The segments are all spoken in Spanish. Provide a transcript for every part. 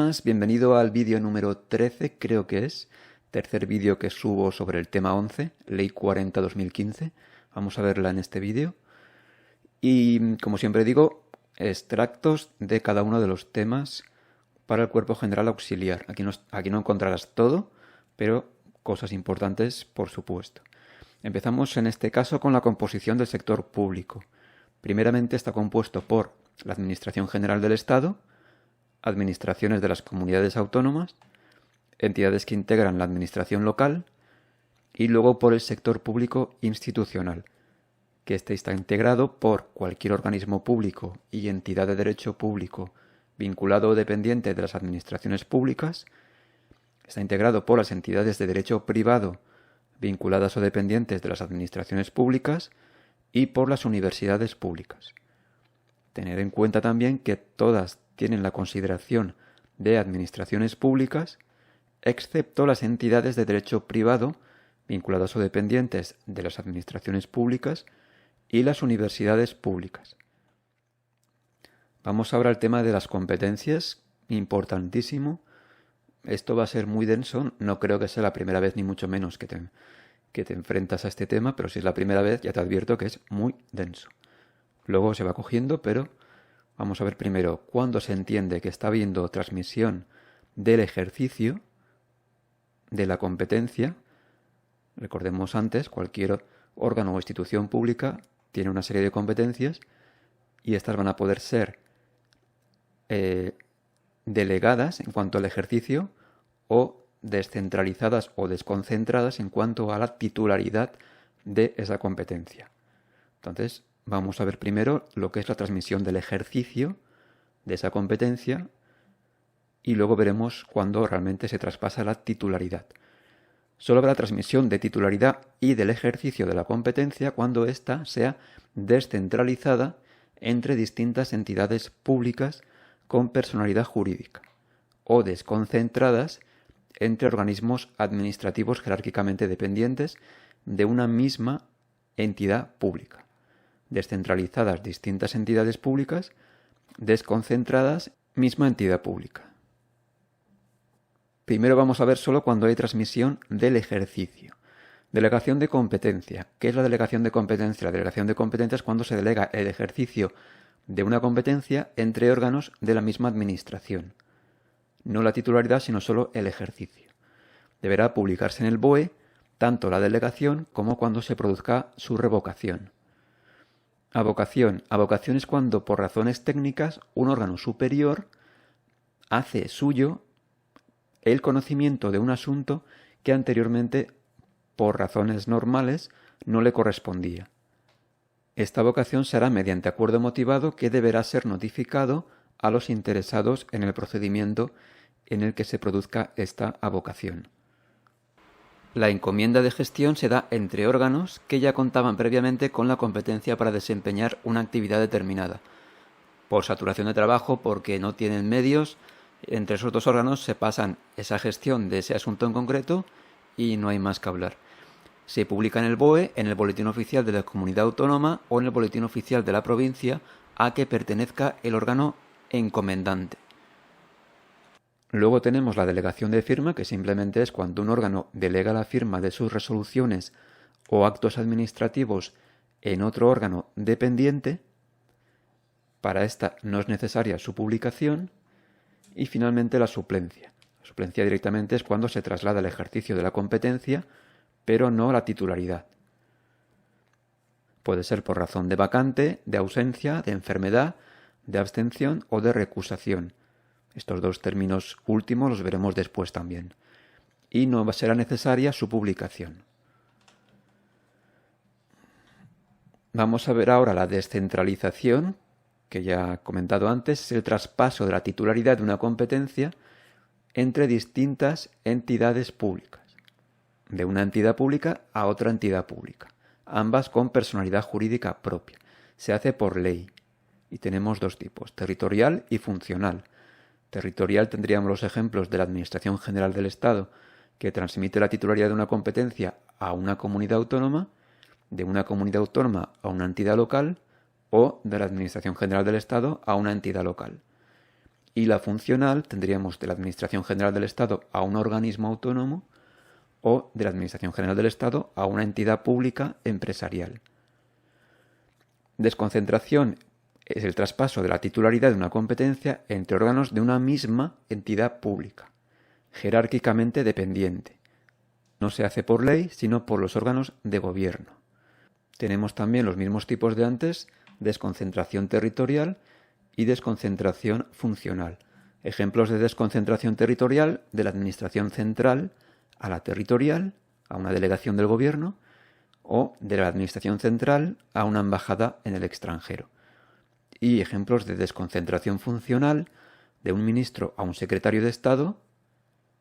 buenas, bienvenido al vídeo número 13, creo que es, tercer vídeo que subo sobre el tema 11, Ley 40/2015. Vamos a verla en este vídeo. Y como siempre digo, extractos de cada uno de los temas para el Cuerpo General Auxiliar. Aquí no encontrarás todo, pero cosas importantes, por supuesto. Empezamos en este caso con la composición del sector público. Primeramente está compuesto por la Administración General del Estado, administraciones de las comunidades autónomas, entidades que integran la administración local y luego por el sector público institucional, que este está integrado por cualquier organismo público y entidad de derecho público vinculado o dependiente de las administraciones públicas. Está integrado por las entidades de derecho privado vinculadas o dependientes de las administraciones públicas y por las universidades públicas. Tener en cuenta también que todas tienen la consideración de administraciones públicas, excepto las entidades de derecho privado vinculadas o dependientes de las administraciones públicas y las universidades públicas. Vamos ahora al tema de las competencias, importantísimo. Esto va a ser muy denso, no creo que sea la primera vez ni mucho menos que te enfrentas a este tema, pero si es la primera vez ya te advierto que es muy denso. Luego se va cogiendo, pero vamos a ver primero cuándo se entiende que está habiendo transmisión del ejercicio de la competencia. Recordemos antes, cualquier órgano o institución pública tiene una serie de competencias y estas van a poder ser delegadas en cuanto al ejercicio o descentralizadas o desconcentradas en cuanto a la titularidad de esa competencia. Entonces, vamos a ver primero lo que es la transmisión del ejercicio de esa competencia y luego veremos cuándo realmente se traspasa la titularidad. Solo habrá transmisión de titularidad y del ejercicio de la competencia cuando ésta sea descentralizada entre distintas entidades públicas con personalidad jurídica o desconcentradas entre organismos administrativos jerárquicamente dependientes de una misma entidad pública. Descentralizadas distintas entidades públicas, desconcentradas misma entidad pública. Primero vamos a ver solo cuando hay transmisión del ejercicio. Delegación de competencia. ¿Qué es la delegación de competencia? La delegación de competencia es cuando se delega el ejercicio de una competencia entre órganos de la misma administración. No la titularidad, sino solo el ejercicio. Deberá publicarse en el BOE tanto la delegación como cuando se produzca su revocación. Avocación. Avocación es cuando, por razones técnicas, un órgano superior hace suyo el conocimiento de un asunto que anteriormente, por razones normales, no le correspondía. Esta avocación será mediante acuerdo motivado que deberá ser notificado a los interesados en el procedimiento en el que se produzca esta avocación. La encomienda de gestión se da entre órganos que ya contaban previamente con la competencia para desempeñar una actividad determinada. Por saturación de trabajo, porque no tienen medios, entre esos dos órganos se pasan esa gestión de ese asunto en concreto y no hay más que hablar. Se publica en el BOE, en el Boletín Oficial de la Comunidad Autónoma o en el Boletín Oficial de la provincia a que pertenezca el órgano encomendante. Luego tenemos la delegación de firma, que simplemente es cuando un órgano delega la firma de sus resoluciones o actos administrativos en otro órgano dependiente. Para esta no es necesaria su publicación. Y finalmente la suplencia. La suplencia directamente es cuando se traslada el ejercicio de la competencia, pero no la titularidad. Puede ser por razón de vacante, de ausencia, de enfermedad, de abstención o de recusación. Estos dos términos últimos los veremos después también. Y no será necesaria su publicación. Vamos a ver ahora la descentralización, que ya he comentado antes, es el traspaso de la titularidad de una competencia entre distintas entidades públicas, de una entidad pública a otra entidad pública, ambas con personalidad jurídica propia. Se hace por ley y tenemos dos tipos, territorial y funcional. Territorial tendríamos los ejemplos de la Administración General del Estado, que transmite la titularidad de una competencia a una comunidad autónoma, de una comunidad autónoma a una entidad local, o de la Administración General del Estado a una entidad local. Y la funcional tendríamos de la Administración General del Estado a un organismo autónomo o de la Administración General del Estado a una entidad pública empresarial. Desconcentración es el traspaso de la titularidad de una competencia entre órganos de una misma entidad pública, jerárquicamente dependiente. No se hace por ley, sino por los órganos de gobierno. Tenemos también los mismos tipos de antes, desconcentración territorial y desconcentración funcional. Ejemplos de desconcentración territorial: de la administración central a la territorial, a una delegación del gobierno, o de la administración central a una embajada en el extranjero. Y ejemplos de desconcentración funcional: de un ministro a un secretario de Estado.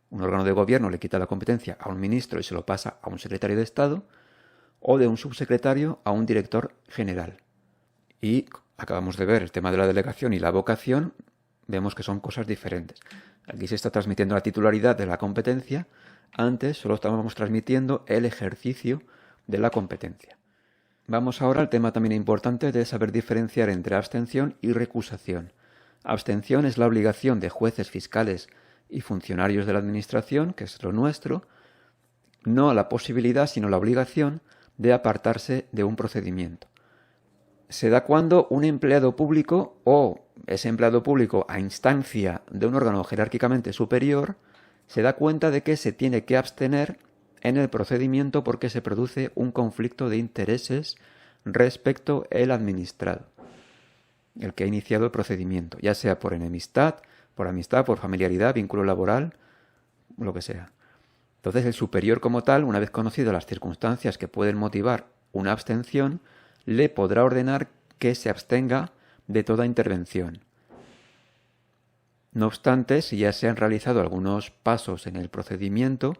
Un órgano de gobierno le quita la competencia a un ministro y se lo pasa a un secretario de Estado, o de un subsecretario a un director general. Y acabamos de ver el tema de la delegación y la vocación, vemos que son cosas diferentes. Aquí se está transmitiendo la titularidad de la competencia, antes solo estábamos transmitiendo el ejercicio de la competencia. Vamos ahora al tema también importante de saber diferenciar entre abstención y recusación. Abstención es la obligación de jueces, fiscales y funcionarios de la administración, que es lo nuestro, no la posibilidad, sino la obligación de apartarse de un procedimiento. Se da cuando un empleado público o ese empleado público a instancia de un órgano jerárquicamente superior se da cuenta de que se tiene que abstener en el procedimiento porque se produce un conflicto de intereses respecto al administrado, el que ha iniciado el procedimiento, ya sea por enemistad, por amistad, por familiaridad, vínculo laboral, lo que sea. Entonces el superior como tal, una vez conocido las circunstancias que pueden motivar una abstención, le podrá ordenar que se abstenga de toda intervención. No obstante, si ya se han realizado algunos pasos en el procedimiento,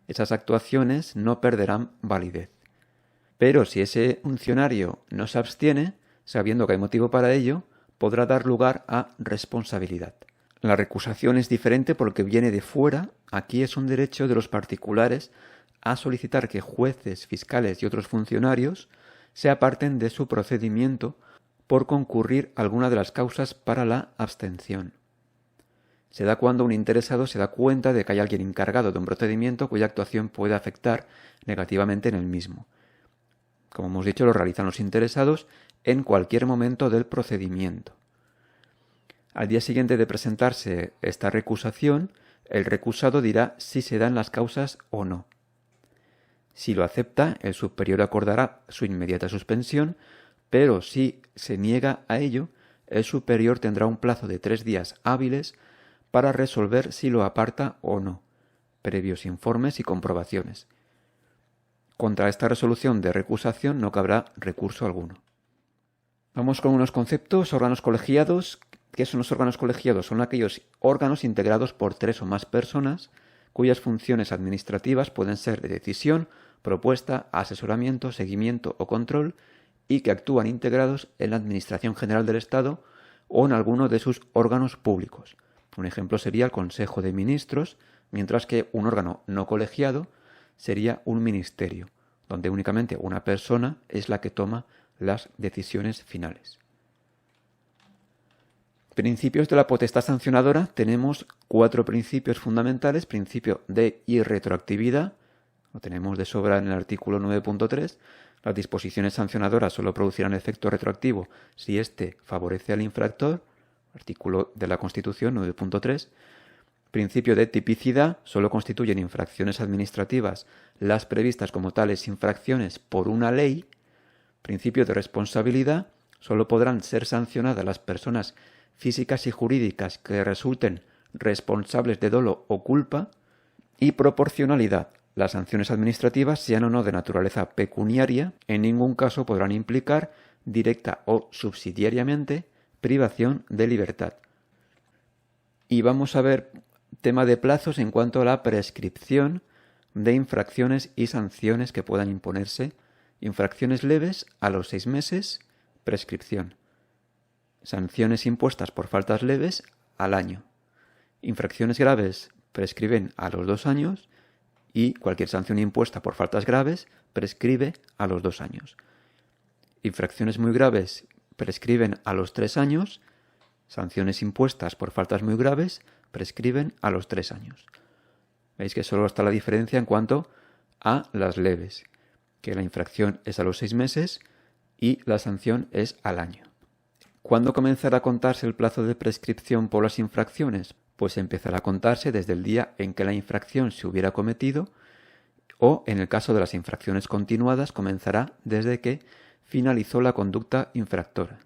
esas actuaciones no perderán validez. Pero si ese funcionario no se abstiene, sabiendo que hay motivo para ello, podrá dar lugar a responsabilidad. La recusación es diferente porque viene de fuera. Aquí es un derecho de los particulares a solicitar que jueces, fiscales y otros funcionarios se aparten de su procedimiento por concurrir alguna de las causas para la abstención. Se da cuando un interesado se da cuenta de que hay alguien encargado de un procedimiento cuya actuación puede afectar negativamente en el mismo. Como hemos dicho, lo realizan los interesados en cualquier momento del procedimiento. Al día siguiente de presentarse esta recusación, el recusado dirá si se dan las causas o no. Si lo acepta, el superior acordará su inmediata suspensión, pero si se niega a ello, el superior tendrá un plazo de 3 días hábiles para resolver si lo aparta o no, previos informes y comprobaciones. Contra esta resolución de recusación no cabrá recurso alguno. Vamos con unos conceptos. Órganos colegiados. ¿Qué son los órganos colegiados? Son aquellos órganos integrados por 3 o más personas cuyas funciones administrativas pueden ser de decisión, propuesta, asesoramiento, seguimiento o control y que actúan integrados en la Administración General del Estado o en alguno de sus órganos públicos. Un ejemplo sería el Consejo de Ministros, mientras que un órgano no colegiado sería un ministerio, donde únicamente una persona es la que toma las decisiones finales. Principios de la potestad sancionadora. Tenemos 4 principios fundamentales. Principio de irretroactividad, lo tenemos de sobra en el artículo 9.3. Las disposiciones sancionadoras solo producirán efecto retroactivo si éste favorece al infractor, artículo de la Constitución 9.3. Principio de tipicidad. Solo constituyen infracciones administrativas las previstas como tales infracciones por una ley. Principio de responsabilidad. Solo podrán ser sancionadas las personas físicas y jurídicas que resulten responsables de dolo o culpa. Y proporcionalidad. Las sanciones administrativas, sean o no de naturaleza pecuniaria, en ningún caso podrán implicar, directa o subsidiariamente, privación de libertad. Y vamos a ver tema de plazos en cuanto a la prescripción de infracciones y sanciones que puedan imponerse. Infracciones leves a los 6 meses, prescripción. Sanciones impuestas por faltas leves al año. Infracciones graves prescriben a los 2 años y cualquier sanción impuesta por faltas graves prescribe a los 2 años. Infracciones muy graves prescriben a los 3 años. sanciones impuestas por faltas muy graves prescriben a los 3 años. Veis que solo está la diferencia en cuanto a las leves, que la infracción es a los 6 meses y la sanción es al año. ¿Cuándo comenzará a contarse el plazo de prescripción por las infracciones? Pues empezará a contarse desde el día en que la infracción se hubiera cometido, o en el caso de las infracciones continuadas comenzará desde que finalizó la conducta infractora.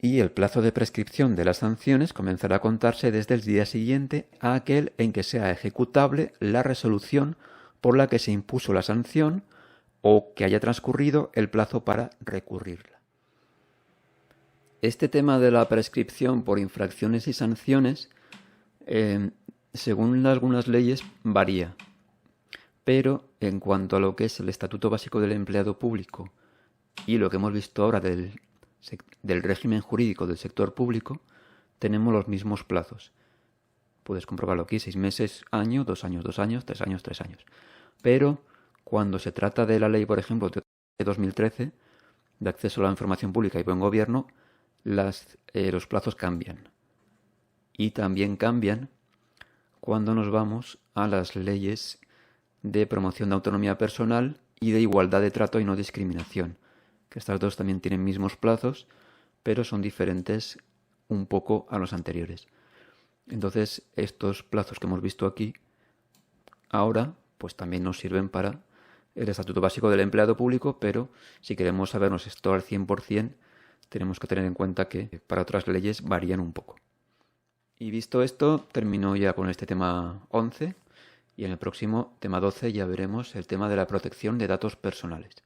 Y el plazo de prescripción de las sanciones comenzará a contarse desde el día siguiente a aquel en que sea ejecutable la resolución por la que se impuso la sanción o que haya transcurrido el plazo para recurrirla. Este tema de la prescripción por infracciones y sanciones, según algunas leyes, varía. Pero en cuanto a lo que es el Estatuto Básico del Empleado Público y lo que hemos visto ahora del régimen jurídico del sector público, tenemos los mismos plazos. Puedes comprobarlo aquí: 6 meses, año, 2 años, 2 años, 3 años, 3 años. Pero cuando se trata de la ley, por ejemplo, de 2013, de acceso a la información pública y buen gobierno, los plazos cambian. Y también cambian cuando nos vamos a las leyes de promoción de autonomía personal y de igualdad de trato y no discriminación, que estas dos también tienen mismos plazos, pero son diferentes un poco a los anteriores. Entonces, estos plazos que hemos visto aquí ahora, pues también nos sirven para el Estatuto Básico del Empleado Público, pero si queremos sabernos esto al 100%, tenemos que tener en cuenta que para otras leyes varían un poco. Y visto esto, termino ya con este tema 11, y en el próximo tema 12 ya veremos el tema de la protección de datos personales.